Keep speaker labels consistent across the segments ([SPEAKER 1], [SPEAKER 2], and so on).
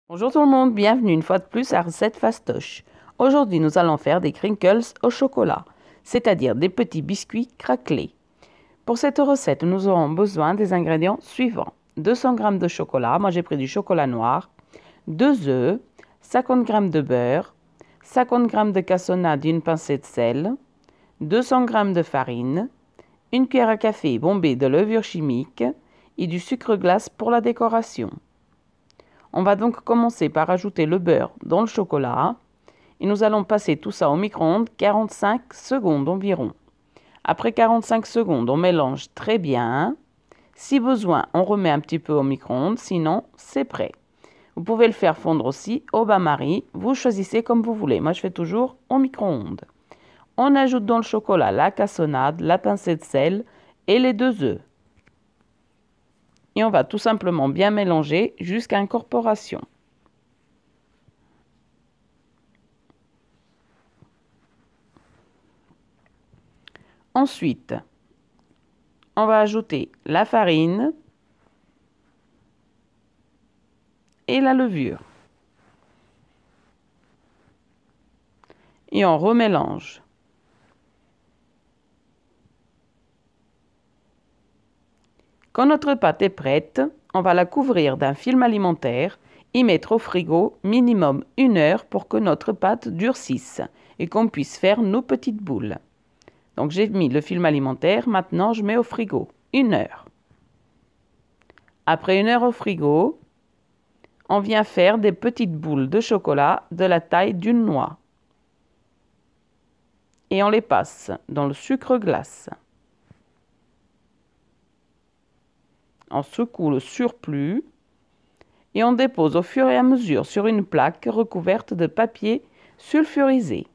[SPEAKER 1] Bonjour tout le monde, bienvenue une fois de plus à Recette Fastoche. Aujourd'hui, nous allons faire des crinkles au chocolat, c'est-à-dire des petits biscuits craquelés. Pour cette recette, nous aurons besoin des ingrédients suivants. 200 g de chocolat, moi j'ai pris du chocolat noir, 2 œufs, 50 g de beurre, 50 g de cassonade et une pincée de sel, 200 g de farine, une cuillère à café bombée de levure chimique et du sucre glace pour la décoration. On va donc commencer par ajouter le beurre dans le chocolat et nous allons passer tout ça au micro-ondes 45 secondes environ. Après 45 secondes, on mélange très bien. Si besoin, on remet un petit peu au micro-ondes, sinon c'est prêt. Vous pouvez le faire fondre aussi au bain-marie, vous choisissez comme vous voulez. Moi, je fais toujours au micro-ondes. On ajoute dans le chocolat la cassonade, la pincée de sel et les 2 œufs. Et on va tout simplement bien mélanger jusqu'à incorporation. Ensuite, on va ajouter la farine et la levure. Et on remélange. Quand notre pâte est prête, on va la couvrir d'un film alimentaire et mettre au frigo minimum 1 heure pour que notre pâte durcisse et qu'on puisse faire nos petites boules. Donc j'ai mis le film alimentaire, maintenant je mets au frigo 1 heure. Après 1 heure au frigo, on vient faire des petites boules de chocolat de la taille d'une noix. Et on les passe dans le sucre glace. On secoue le surplus et on dépose au fur et à mesure sur une plaque recouverte de papier sulfurisé.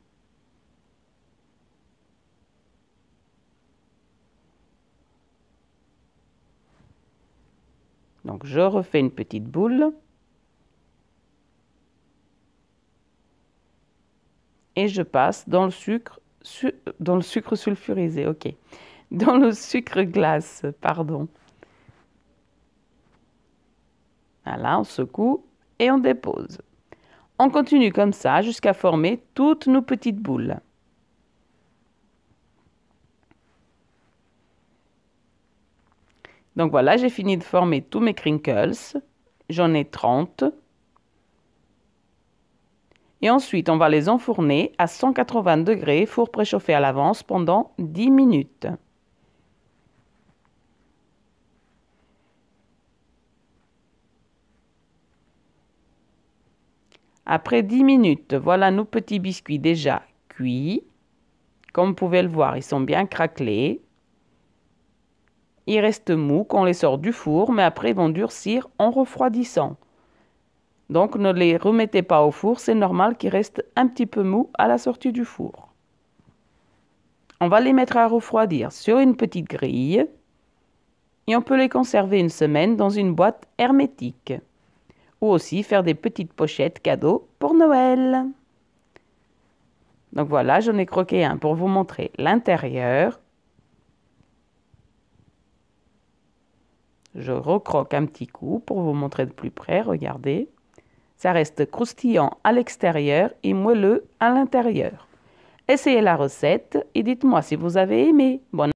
[SPEAKER 1] Donc je refais une petite boule et je passe dans le sucre sulfurisé, ok, dans le sucre glace, pardon. Voilà, on secoue et on dépose. On continue comme ça jusqu'à former toutes nos petites boules. Donc voilà, j'ai fini de former tous mes crinkles. J'en ai 30. Et ensuite, on va les enfourner à 180 degrés, four préchauffé à l'avance pendant 10 minutes. Après 10 minutes, voilà nos petits biscuits déjà cuits. Comme vous pouvez le voir, ils sont bien craquelés. Ils restent mous quand on les sort du four, mais après ils vont durcir en refroidissant. Donc ne les remettez pas au four, c'est normal qu'ils restent un petit peu mous à la sortie du four. On va les mettre à refroidir sur une petite grille et on peut les conserver une semaine dans une boîte hermétique. Ou aussi faire des petites pochettes cadeaux pour Noël. Donc voilà, j'en ai croqué un pour vous montrer l'intérieur. Je recroque un petit coup pour vous montrer de plus près, regardez. Ça reste croustillant à l'extérieur et moelleux à l'intérieur. Essayez la recette et dites-moi si vous avez aimé. Bonne